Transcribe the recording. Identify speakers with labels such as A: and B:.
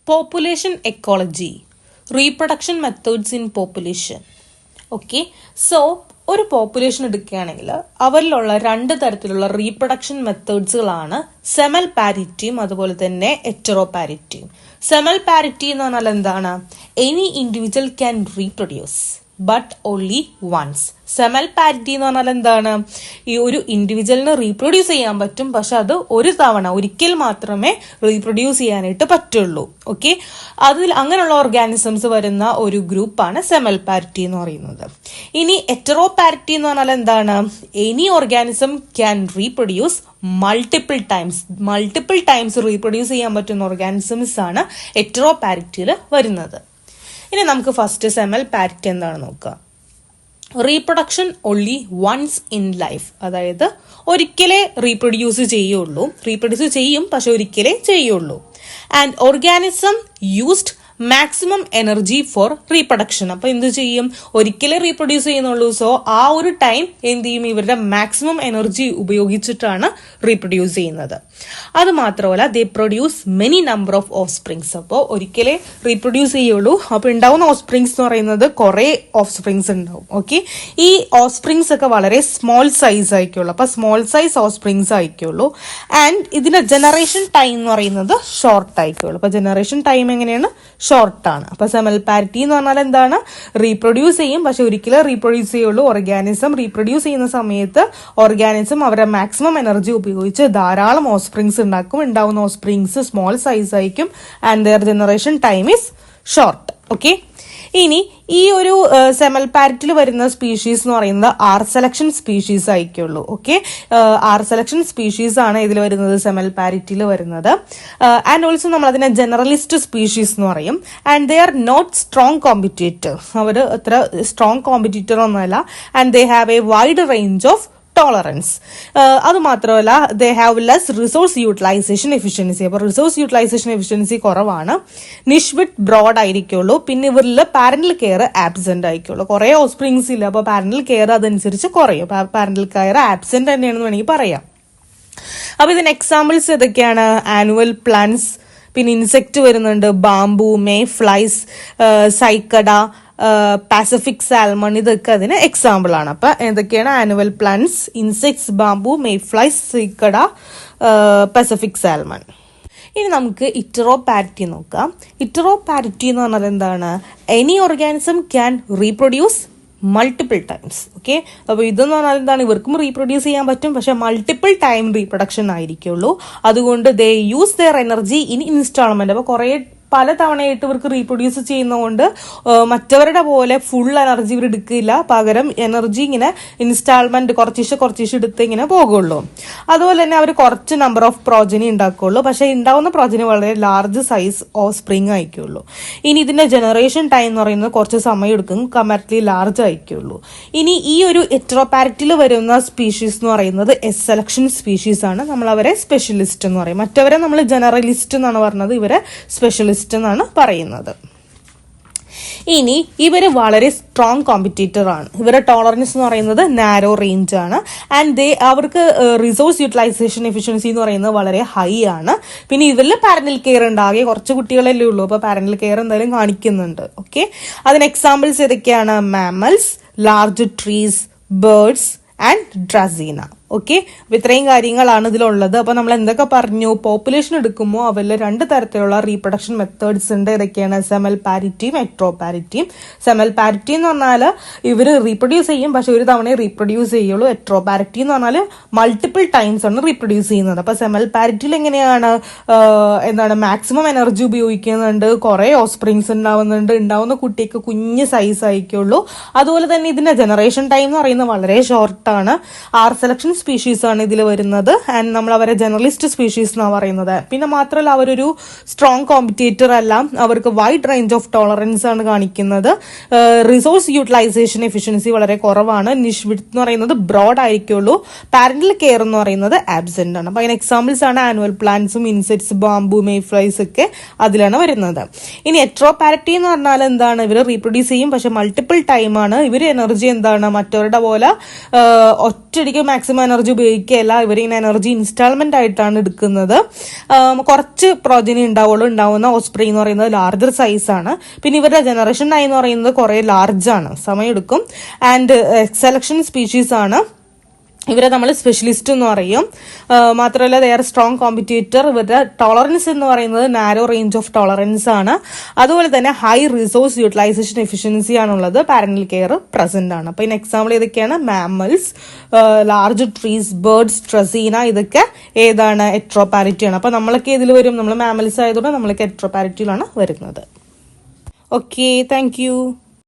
A: Population ecology, reproduction methods in population. Okay, so ഒരു population എടുക്കുകയാണെങ്കിൽ അവരിലുള്ള രണ്ട് തരത്തിലുള്ള റീപ്രൊഡക്ഷൻ മെത്തേഡ്സുകളാണ് സെമൽ പാരിറ്റിയും അതുപോലെ തന്നെ എറ്ററോ പാരിറ്റിയും. സെമൽ പാരിറ്റി എന്ന് പറഞ്ഞാൽ എന്താണ്? Any individual can reproduce but only once. Semelparity എന്ന് പറഞ്ഞാൽ എന്താണ്? ഈ ഒരു ഇൻഡിവിജ്വലിന് റീപ്രൊഡ്യൂസ് ചെയ്യാൻ പറ്റും, പക്ഷെ അത് ഒരു തവണ ഒരിക്കൽ മാത്രമേ റീപ്രൊഡ്യൂസ് ചെയ്യാനായിട്ട് പറ്റുള്ളൂ. ഓക്കെ, അതിൽ അങ്ങനെയുള്ള ഓർഗാനിസംസ് വരുന്ന ഒരു ഗ്രൂപ്പാണ് സെമൽ പാരിറ്റി എന്ന് പറയുന്നത്. ഇനി എറ്ററോ പാരിറ്റി എന്ന് പറഞ്ഞാൽ എന്താണ്? Any organism can reproduce multiple times reproduce ചെയ്യാൻ പറ്റുന്ന ഓർഗാനിസംസ് ആണ് എറ്ററോ പാരിറ്റിയിൽ വരുന്നത്. ഇനി നമുക്ക് ഫസ്റ്റ് സെമൽ പാരിറ്റി എന്താണെന്ന് നോക്കാം. Reproduction only once in life, അതായത് ഒരിക്കലേ റീപ്രൊഡ്യൂസ് ചെയ്യും പക്ഷെ ഒരിക്കലേ ചെയ്യുള്ളൂ. And organism used maximum energy for reproduction. അപ്പൊ എന്ത് ചെയ്യും? ഒരിക്കലേ റീപ്രൊഡ്യൂസ് ചെയ്യുന്നുള്ളൂ, സോ ആ ഒരു ടൈം എന്ത് ചെയ്യും? ഇവരുടെ മാക്സിമം എനർജി ഉപയോഗിച്ചിട്ടാണ് റീപ്രൊഡ്യൂസ് ചെയ്യുന്നത്. അത് മാത്രമല്ല ദേ produce many number of of springs. അപ്പോൾ ഒരിക്കലേ റീപ്രൊഡ്യൂസ് ചെയ്യുള്ളൂ, അപ്പൊ ഉണ്ടാവുന്ന ഓഫ് സ്പ്രിങ്സ് എന്ന് പറയുന്നത് കുറെ ഓഫ് സ്പ്രിങ്സ് ഉണ്ടാവും. ഓക്കെ, ഈ ഓഫ് സ്പ്രിങ്സ് ഒക്കെ വളരെ സ്മോൾ സൈസ് ആയിരിക്കുള്ളൂ, അപ്പൊ സ്മോൾ സൈസ് ഓഫ് സ്പ്രിങ്സ് ആയിരിക്കുള്ളൂ. ആൻഡ് ഇതിന്റെ ജനറേഷൻ ടൈം എന്ന് പറയുന്നത് ഷോർട്ട് ആയിരിക്കുള്ളൂ. അപ്പൊ ജനറേഷൻ ടൈം എങ്ങനെയാണ്? ഷോർട്ടാണ്. അപ്പൊ സെമൽ പാരിറ്റി എന്ന് പറഞ്ഞാൽ എന്താണ്? റീപ്രൊഡ്യൂസ് ചെയ്യും പക്ഷെ ഒരിക്കലും റീപ്രൊഡ്യൂസ് ചെയ്യുള്ളൂ. ഓർഗാനിസം റീപ്രൊഡ്യൂസ് ചെയ്യുന്ന സമയത്ത് ഓർഗാനിസം അവരുടെ മാക്സിമം എനർജി ഉപയോഗിച്ച് ധാരാളം ഓസ്പ്രിങ്സ് ഉണ്ടാക്കും. ഉണ്ടാവുന്ന ഓസ്പ്രിങ്സ് സ്മോൾ സൈസ് ആയിരിക്കും and their generation time is short. Okay, ഇനി ഈ ഒരു സെമൽ പാരിറ്റിൽ വരുന്ന സ്പീഷീസ് എന്ന് പറയുന്നത് ആർ സെലക്ഷൻ സ്പീഷീസ് ആയിരിക്കുള്ളൂ. ഓക്കെ, ആർ സെലക്ഷൻ സ്പീഷീസ് ആണ് ഇതിൽ വരുന്നത്, സെമൽ പാരിറ്റിയിൽ വരുന്നത്. ആൻഡ് ഓൾസോ നമ്മൾ അതിനെ ജനറലിസ്റ്റ് സ്പീഷീസ് എന്ന് പറയും. And they are not strong competitor, അവർ അത്ര സ്ട്രോങ് കോമ്പറ്റീറ്റർ ഒന്നുമല്ല. And they have a wide range of tolerance. അത് മാത്രമല്ല they have less resource utilization efficiency. അപ്പൊ റിസോഴ്സ് യൂട്ടിലൈസേഷൻ എഫിഷ്യൻസി കുറവാണ്. നിഷ് വിത്ത് ബ്രോഡ് ആയിരിക്കുള്ളൂ. പിന്നെ ഇവരിൽ പാരന്റൽ കെയർ ആബ്സെന്റ് ആയിരിക്കുള്ളൂ. കുറെ ഓസ്പ്രിങ്സ് ഇല്ല, അപ്പൊ പാരന്റൽ കെയർ അതനുസരിച്ച് കുറയും. പാരന്റൽ കെയർ ആബ്സെന്റ് തന്നെയാണെന്ന് വേണമെങ്കിൽ പറയാം. അപ്പൊ ഇതിന് എക്സാമ്പിൾസ് ഏതൊക്കെയാണ്? ആനുവൽ പ്ലാന്റ്സ്, പിന്നെ ഇൻസെക്ട് വരുന്നുണ്ട്, ബാംബു, മേ ഫ്ലൈസ്, സൈക്കഡ, പാസഫിക് സാൽമൺ, ഇതൊക്കെ അതിന് എക്സാമ്പിൾ ആണ്. അപ്പൊ എന്തൊക്കെയാണ്? Annual plants, insects, bamboo, may flies, സൈക്കഡ, പാസഫിക് salmon. ഇനി നമുക്ക് ഇറ്ററോ പാരിറ്റി നോക്കാം. ഇറ്ററോ പാരിറ്റി എന്ന് പറഞ്ഞാൽ എന്താണ്? Any organism can reproduce multiple times. Okay, അപ്പൊ ഇതെന്ന് പറഞ്ഞാൽ എന്താണ്? ഇവർക്കും റീപ്രൊഡ്യൂസ് ചെയ്യാൻ പറ്റും, പക്ഷെ മൾട്ടിപ്പിൾ ടൈം റീപ്രൊഡക്ഷൻ ആയിരിക്കുള്ളൂ. അതുകൊണ്ട് they use their energy in instalment. അപ്പൊ കുറെ പല തവണയായിട്ട് ഇവർക്ക് റീപ്രൊഡ്യൂസ് ചെയ്യുന്നതുകൊണ്ട് മറ്റവരുടെ പോലെ ഫുൾ എനർജി ഇവർ എടുക്കില്ല, പകരം എനർജി ഇങ്ങനെ ഇൻസ്റ്റാൾമെന്റ് കുറച്ചിശ് എടുത്ത് ഇങ്ങനെ പോകുള്ളൂ. അതുപോലെ തന്നെ അവർ കുറച്ച് നമ്പർ ഓഫ് പ്രോജനി ഉണ്ടാക്കുള്ളൂ, പക്ഷെ ഉണ്ടാവുന്ന പ്രോജനി വളരെ ലാർജ് സൈസ് ഓഫ് സ്പ്രിങ് ആയിരിക്കുള്ളൂ. ഇനി ഇതിന്റെ ജനറേഷൻ ടൈം എന്ന് പറയുന്നത് കുറച്ച് സമയം എടുക്കും, കമ്പാരിറ്റീവ്ലി ലാർജ് ആയിരിക്കുള്ളൂ. ഇനി ഈ ഒരു എറ്ററോപാരിറ്റിയിൽ വരുന്ന സ്പീഷീസ് എന്ന് പറയുന്നത് എസ് സെലക്ഷൻ സ്പീഷീസ് ആണ്. നമ്മൾ അവരെ സ്പെഷ്യലിസ്റ്റ് എന്ന് പറയും. മറ്റവരെ നമ്മൾ ജനറലിസ്റ്റ് എന്നാണ് പറഞ്ഞത്, ഇവരെ സ്പെഷ്യലിസ്റ്റ് എന്നാണ് പറയുന്നത്. ഇനി ഇവര് വളരെ സ്ട്രോങ് കോമ്പറ്റീറ്റർ ആണ്. ഇവരുടെ ടോളറൻസ് എന്ന് പറയുന്നത് നാരോ റേഞ്ച് ആണ്. ആൻഡ് അവർക്ക് റിസോഴ്സ് യൂട്ടിലൈസേഷൻ എഫിഷ്യൻസി എന്ന് പറയുന്നത് വളരെ ഹൈ ആണ്. പിന്നെ ഇവരിൽ പാരന്റൽ കെയർ ഉണ്ടാകെ കുറച്ച് കുട്ടികളല്ലേ ഉള്ളൂ, അപ്പൊ പാരന്റൽ കെയർ എന്തായാലും കാണിക്കുന്നുണ്ട്. ഓക്കെ, അതിന് എക്സാമ്പിൾസ് ഏതൊക്കെയാണ്? Mammals, large trees, birds and dracaena. Okay, അപ്പൊ ഇത്രയും കാര്യങ്ങളാണ് ഇതിലുള്ളത്. അപ്പൊ നമ്മൾ എന്തൊക്കെ പറഞ്ഞു? പോപ്പുലേഷൻ എടുക്കുമ്പോൾ അവരിൽ രണ്ട് തരത്തിലുള്ള റീപ്രൊഡക്ഷൻ മെത്തേഡ്സ് ഉണ്ട്. ഇതൊക്കെയാണ് സെമൽ പാരിറ്റിയും എട്രോ പാരിറ്റിയും. സെമൽ പാരിറ്റി എന്ന് പറഞ്ഞാൽ ഇവർ റീപ്രൊഡ്യൂസ് ചെയ്യും, പക്ഷെ ഒരു തവണ റീപ്രൊഡ്യൂസ് ചെയ്യുള്ളൂ. എട്രോ പാരിറ്റി എന്ന് പറഞ്ഞാൽ മൾട്ടിപ്പിൾ ടൈംസ് ആണ് റീപ്രൊഡ്യൂസ് ചെയ്യുന്നത്. അപ്പൊ സെമൽ പാരിറ്റിയിൽ എങ്ങനെയാണ്? മാക്സിമം എനർജി ഉപയോഗിക്കുന്നുണ്ട്, കുറെ ഓസ്പ്രിങ്സ് ഉണ്ടാവുന്നുണ്ട്, ഉണ്ടാവുന്ന കുട്ടിക്ക് കുഞ്ഞ് സൈസ് ആയിരിക്കുള്ളൂ. അതുപോലെ തന്നെ ഇതിന്റെ ജനറേഷൻ ടൈം എന്ന് പറയുന്നത് വളരെ ഷോർട്ടാണ്. ആർ സെലക്ഷൻ സ്പീഷീസ് ആണ് ഇതിൽ വരുന്നത്. ആൻഡ് നമ്മൾ അവരെ ജനറലിസ്റ്റ് സ്പീഷീസ് എന്നാണ് പറയുന്നത്. പിന്നെ മാത്രമല്ല അവരൊരു സ്ട്രോങ് കോമ്പറ്റേറ്റർ അല്ല, അവർക്ക് വൈഡ് റേഞ്ച് ഓഫ് ടോളറൻസ് ആണ് കാണിക്കുന്നത്. റിസോഴ്സ് യൂട്ടിലൈസേഷൻ എഫിഷ്യൻസി വളരെ കുറവാണ്. നിഷ് വിഡ്ത്ത് എന്ന് പറയുന്നത് ബ്രോഡ് ആയിരിക്കുള്ളൂ. പാരന്റൽ കെയർ എന്ന് പറയുന്നത് ആബ്സെന്റ് ആണ്. അപ്പൊ അതിന് എക്സാമ്പിൾസ് ആണ് annual പ്ലാന്റ്സും insects, bamboo, may flies ഒക്കെ അതിലാണ് വരുന്നത്. ഇനി എട്രോ പാരിറ്റി എന്ന് പറഞ്ഞാൽ എന്താണ്? ഇവർ റീപ്രൊഡ്യൂസ് ചെയ്യും, പക്ഷെ മൾട്ടിപ്പിൾ ടൈം ആണ്. ഇവർ എനർജി എന്താണ്? മറ്റവരുടെ പോലെ ഒറ്റയടിക്ക് മാക്സിമം എനർജി ഉപയോഗിക്കുകയല്ല, ഇവരിങ്ങനെ എനർജി ഇൻസ്റ്റാൾമെന്റ് ആയിട്ടാണ് എടുക്കുന്നത്. കുറച്ച് പ്രോജനി ഉണ്ടാവുന്ന ഓസ്പ്രി എന്ന് പറയുന്നത് ലാർജർ സൈസ് ആണ്. പിന്നെ ഇവരുടെ ജനറേഷൻ 9 എന്ന് പറയുന്നത് കുറെ ലാർജ് ആണ്, സമയമെടുക്കും. ആൻഡ് സെലക്ഷൻ സ്പീഷീസ് ആണ്. ഇവരെ നമ്മൾ സ്പെഷ്യലിസ്റ്റ് എന്ന് പറയും. മാത്രമല്ല ദേ ആർ സ്ട്രോങ് കോമ്പറ്റേറ്റർ. ഇവരുടെ ടോളറൻസ് എന്ന് പറയുന്നത് നാരോ റേഞ്ച് ഓഫ് ടോളറൻസ് ആണ്. അതുപോലെ തന്നെ ഹൈ റിസോഴ്സ് യൂട്ടിലൈസേഷൻ എഫിഷ്യൻസി ആണുള്ളത്. പാരന്റൽ കെയർ പ്രസന്റ് ആണ്. അപ്പൊ ഇതിന് എക്സാമ്പിൾ ഏതൊക്കെയാണ്? മാമ്മൽസ്, ലാർജ് ട്രീസ്, ബേർഡ്സ്, ട്രസീന, ഇതൊക്കെ ഏതാണ്? എട്രോപാരിറ്റി ആണ്. അപ്പൊ നമ്മളൊക്കെ ഇതിൽ വരും, നമ്മൾ മാമ്മൽസ് ആയതുകൊണ്ട് നമ്മളൊക്കെ എട്രോപാരിറ്റിയിലാണ് വരുന്നത്. Okay, thank you.